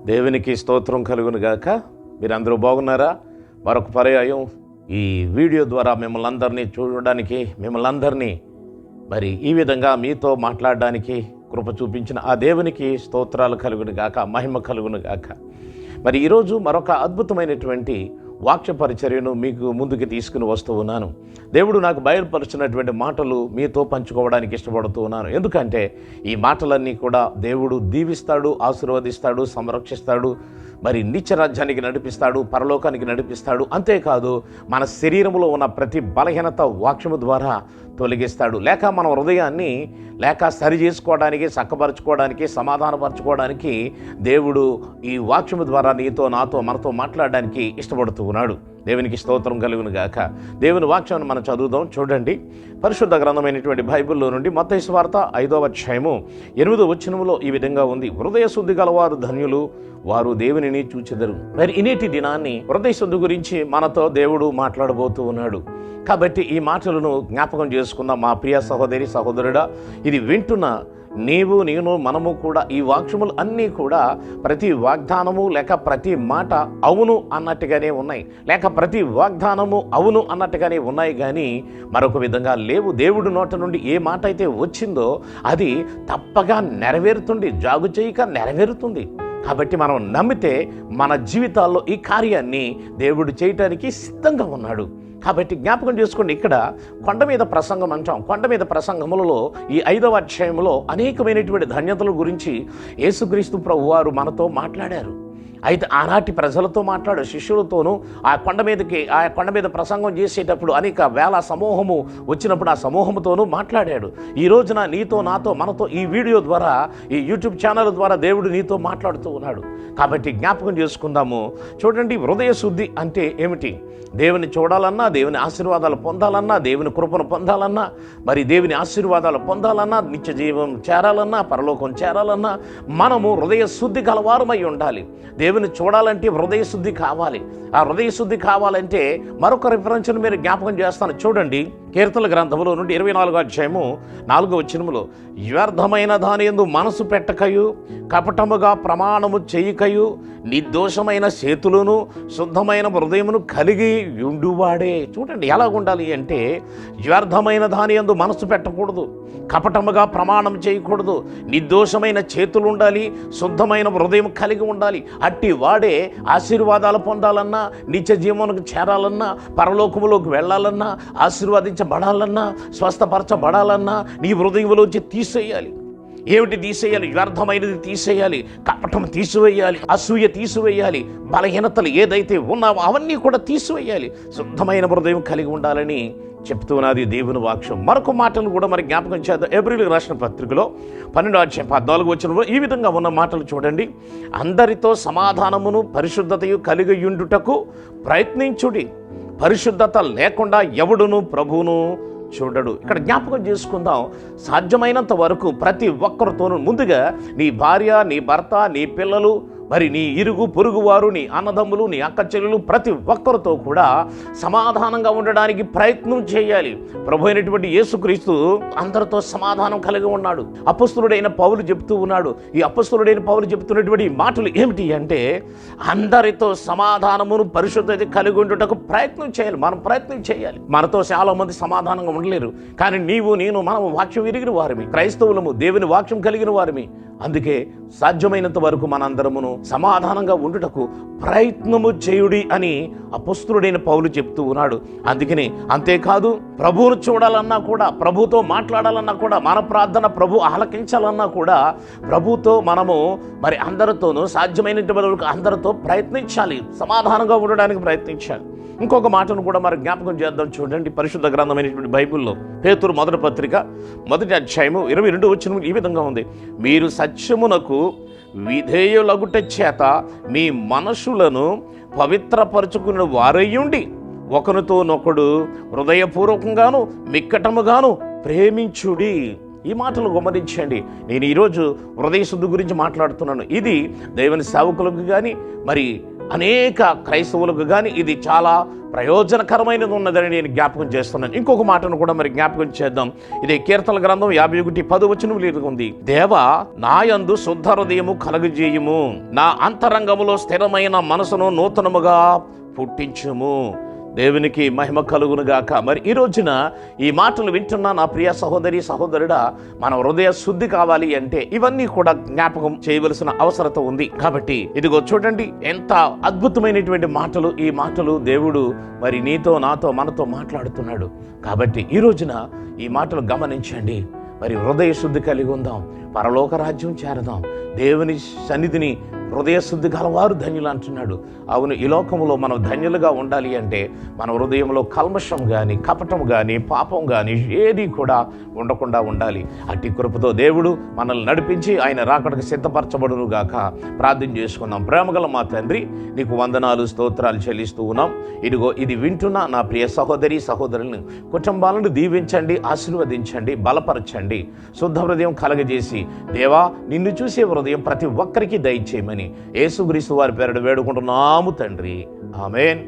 దేవునికి స్తోత్రం కలుగును గాక. మీరందరూ బాగున్నారా? మరొక పర్యాయం ఈ వీడియో ద్వారా మిమ్మల్ని అందరినీ చూడడానికి, మిమ్మల్ని అందరినీ మరి ఈ విధంగా మీతో మాట్లాడడానికి కృప చూపించిన ఆ దేవునికి స్తోత్రాలు కలుగును గాక, మహిమ కలుగును గాక. మరి ఈరోజు మరొక అద్భుతమైనటువంటి వాక్య పరిచర్యను మీకు ముందుకు తీసుకుని వస్తూ ఉన్నాను. దేవుడు నాకు బయలుపరిచినటువంటి మాటలు మీతో పంచుకోవడానికి ఇష్టపడుతూ ఉన్నాను. ఎందుకంటే ఈ మాటలన్నీ కూడా దేవుడు దీవిస్తాడు, ఆశీర్వదిస్తాడు, సంరక్షిస్తాడు, మరి నిత్యరాజ్యానికి నడిపిస్తాడు, పరలోకానికి నడిపిస్తాడు. అంతేకాదు మన శరీరంలో ఉన్న ప్రతి బలహీనత వాక్యము ద్వారా తొలగిస్తాడు. లేక మన హృదయాన్ని సరి చేసుకోవడానికి, చక్కపరచుకోవడానికి, సమాధానపరచుకోవడానికి దేవుడు ఈ వాక్యము ద్వారా నీతో, నాతో, మనతో మాట్లాడడానికి ఇష్టపడుతూ ఉన్నాడు. దేవునికి స్తోత్రం కలుగును గాక. దేవుని వాక్యాన్ని మనం చదువుదాం. చూడండి, పరిశుద్ధ గ్రంథమైనటువంటి బైబిల్లో నుండి మత్తయి సువార్త 5వ అధ్యాయము 8వ వచనములో ఈ విధంగా ఉంది. హృదయ శుద్ధి గలవారు ధన్యులు, వారు దేవునిని చూచెదరు. మరి ఇనేటి దినాన్ని హృదయ శుద్ధి గురించి మనతో దేవుడు మాట్లాడబోతూ ఉన్నాడు. కాబట్టి ఈ మాటలను జ్ఞాపకం చేసుకుందాం. మా ప్రియ సహోదరి, సహోదరుడా, ఇది వింటున్న నీవు, నేను, మనము కూడా ఈ వాక్యములు అన్నీ కూడా ప్రతి వాగ్దానము లేక ప్రతి మాట అవును అన్నట్టుగానే ఉన్నాయి, లేక ప్రతి వాగ్దానము అవును అన్నట్టుగానే ఉన్నాయి, కానీ మరొక విధంగా లేవు. దేవుడి నోట నుండి ఏ మాట అయితే వచ్చిందో అది తప్పగా నెరవేరుతుంది, జాగు చేయక నెరవేరుతుంది. కాబట్టి మనం నమ్మితే మన జీవితాల్లో ఈ కార్యాన్ని దేవుడు చేయటానికి సిద్ధంగా ఉన్నాడు. కాబట్టి జ్ఞాపకం చేసుకోండి, ఇక్కడ కొండ మీద ప్రసంగం అంటాం. కొండ మీద ప్రసంగములలో ఈ 5వ అధ్యాయంలో అనేకమైనటువంటి ధన్యతల గురించి యేసుక్రీస్తు ప్రభువారు మనతో మాట్లాడారు. అయితే ఆనాటి ప్రజలతో మాట్లాడు, శిష్యులతోనూ ఆ కొండ మీద ప్రసంగం చేసేటప్పుడు అనేక వేల సమూహము వచ్చినప్పుడు ఆ సమూహముతోనూ మాట్లాడాడు. ఈ రోజున నీతో, నాతో, మనతో ఈ వీడియో ద్వారా, ఈ యూట్యూబ్ ఛానల్ ద్వారా దేవుడు నీతో మాట్లాడుతూ ఉన్నాడు. కాబట్టి జ్ఞాపకం చేసుకుందాము. చూడండి, హృదయ శుద్ధి అంటే ఏమిటి? దేవుని చూడాలన్నా, దేవుని ఆశీర్వాదాలు పొందాలన్నా, దేవుని కృపను పొందాలన్నా, మరి దేవుని ఆశీర్వాదాలు పొందాలన్నా, నిత్య జీవం చేరాలన్నా, పరలోకం చేరాలన్నా మనము హృదయ శుద్ధి గలవారమై ఉండాలి. దేవుని చూడాలంటే హృదయ శుద్ధి కావాలి. ఆ హృదయ శుద్ధి కావాలంటే మరొక రిఫరెన్స్ను మీరు జ్ఞాపకం చేస్తాను. చూడండి, కీర్తనల గ్రంథములో నుండి 24వ అధ్యాయము 4వ వచనములో, వ్యర్థమైన దాని యందు మనసు పెట్టకయు, కపటముగా ప్రమాణము చేయకయు, నిర్దోషమైన చేతులను, శుద్ధమైన హృదయమును కలిగి ఉండువాడే. చూడండి ఎలా ఉండాలి అంటే, వ్యర్థమైన దాని యందు మనసు పెట్టకూడదు, కపటముగా ప్రమాణం చేయకూడదు, నిర్దోషమైన చేతులు ఉండాలి, శుద్ధమైన హృదయం కలిగి ఉండాలి. అట్టి వాడే ఆశీర్వాదాలు పొందాలన్నా, నిత్య జీవనకు చేరాలన్నా, పరలోకములోకి వెళ్ళాలన్నా, ఆశీర్వదించబడాలన్నా, స్వస్థపరచబడాలన్నా నీ హృదయంలోంచి తీసేయాలి. ఏమిటి తీసేయాలి? వ్యర్థమైనది తీసేయాలి, కపటం తీసివేయాలి, అసూయ తీసివేయాలి, బలహీనతలు ఏదైతే ఉన్నావో అవన్నీ కూడా తీసివేయాలి. శుద్ధమైన హృదయం కలిగి ఉండాలని చెప్తున్నది దేవుని వాక్యం. మరొక మాటలు కూడా మరి జ్ఞాపకం చేద్దాం. ఏప్రిల్కి రాసిన పత్రికలో 12వ అధ్యాయం 14వ వచనంలో ఈ విధంగా ఉన్న మాటలు చూడండి. అందరితో సమాధానమును పరిశుద్ధతయు కలిగి ఉండుటకు ప్రయత్నించుడి, పరిశుద్ధత లేకుండా ఎవడును ప్రభువును చూడడు. ఇక్కడ జ్ఞాపకం చేసుకుందాం, సాధ్యమైనంత వరకు ప్రతి ఒక్కరితోనూ ముందుగా నీ భార్య, నీ భర్త, నీ పిల్లలు, మరి నీ ఇరుగు పొరుగు వారు, నీ అన్నదమ్ములు, నీ అక్క చెల్లెలు, ప్రతి ఒక్కరితో కూడా సమాధానంగా ఉండడానికి ప్రయత్నం చేయాలి. ప్రభు అయినటువంటి యేసుక్రీస్తు అందరితో సమాధానం కలిగి ఉన్నాడు. అపొస్తలుడైన పౌలు చెప్తూ ఉన్నాడు. ఈ అపొస్తలుడైన పౌలు చెప్తున్నటువంటి మాటలు ఏమిటి అంటే, అందరితో సమాధానమును పరిశుద్ధత కలిగి ఉండుటకు ప్రయత్నం చేయాలి. మనం ప్రయత్నం చేయాలి. మనతో చాలా మంది సమాధానంగా ఉండలేరు, కానీ నీవు, నేను, మనం వాక్యం విరిగిన వారిమి, క్రైస్తవులము, దేవుని వాక్యం కలిగిన వారిమి. అందుకే సాధ్యమైనంత వరకు మనందరమును సమాధానంగా ఉండుటకు ప్రయత్నము చేయుడి అని అపొస్తలుడైన పౌలు చెప్తూ ఉన్నాడు. అందుకని అంతేకాదు, ప్రభువును చూడాలన్నా కూడా, ప్రభుతో మాట్లాడాలన్నా కూడా, మన ప్రార్థన ప్రభు ఆలకించాలన్నా కూడా ప్రభుతో మనము మరి అందరితోనూ సాధ్యమైనంత వరకు అందరితో ప్రయత్నించాలి, సమాధానంగా ఉండడానికి ప్రయత్నించాలి. ఇంకొక మాటను కూడా మరి జ్ఞాపకం చేద్దాం. చూడండి, పరిశుద్ధ గ్రంథమైనటువంటి బైబిల్లో పేతురు మొదటి పత్రిక 1వ అధ్యాయము 22వ వచనం ఈ విధంగా ఉంది. మీరు సత్యమునకు విధేయులగుట చేత మీ మనసులను పవిత్రపరుచుకున్న వారయ్యుండి ఒకరితోనొకడు హృదయపూర్వకంగాను మిక్కటముగాను ప్రేమించుడి. ఈ మాటలు గమనించండి. నేను ఈరోజు హృదయ శుద్ధి గురించి మాట్లాడుతున్నాను. ఇది దేవుని సేవకులకు కానీ, మరి అనేక క్రైస్తవులకు కానీ ఇది చాలా ప్రయోజనకరమైనది ఉన్నదని నేను జ్ఞాపకం చేస్తున్నాను. ఇంకొక మాటను కూడా మరి జ్ఞాపకం చేద్దాం. ఇది కీర్తనల గ్రంథం 51:10 ఉంది. దేవా, నా యందు శుద్ధ హృదయము కలుగజేయుము, నా అంతరంగములో స్థిరమైన మనసును నూతనముగా పుట్టించుము. దేవునికి మహిమ కలుగును గాక. మరి ఈ రోజున ఈ మాటలు వింటున్న నా ప్రియ సహోదరి సహోదరుడా, మన హృదయ శుద్ధి కావాలి అంటే ఇవన్నీ కూడా జ్ఞాపకం చేయవలసిన అవసరత ఉంది. కాబట్టి ఇదిగో చూడండి, ఎంత అద్భుతమైనటువంటి మాటలు. ఈ మాటలు దేవుడు మరి నీతో నాతో మనతో మాట్లాడుతున్నాడు. కాబట్టి ఈ రోజున ఈ మాటలు గమనించండి. మరి హృదయ శుద్ధి కలిగి ఉందాం, పరలోక రాజ్యం చేరదాం. దేవుని సన్నిధిని హృదయ శుద్ధి గలవారు ధన్యులు అంటున్నాడు. అవును, ఈ లోకంలో మనం ధన్యులుగా ఉండాలి అంటే మన హృదయంలో కల్మషం కానీ, కపటం కానీ, పాపం కానీ ఏది కూడా ఉండకుండా ఉండాలి. అట్టి కృపతో దేవుడు మనల్ని నడిపించి ఆయన రాకడకు సిద్ధపరచబడును గాక. ప్రార్థన చేసుకుందాం. ప్రేమగల మా తండ్రి, నీకు వందనాలు స్తోత్రాలు చెల్లిస్తూ ఉన్నాం. ఇదిగో ఇది వింటున్న నా ప్రియ సహోదరి సహోదరులను, కుటుంబాలను దీవించండి, ఆశీర్వదించండి, బలపరచండి, శుద్ధ హృదయం కలగజేసి దేవా, నిన్ను చూసే హృదయం ప్రతి ఒక్కరికి దయచేయమని యేసుక్రీస్తు వారి పేరిట వేడుకుంటున్నాము తండ్రి. ఆమేన్.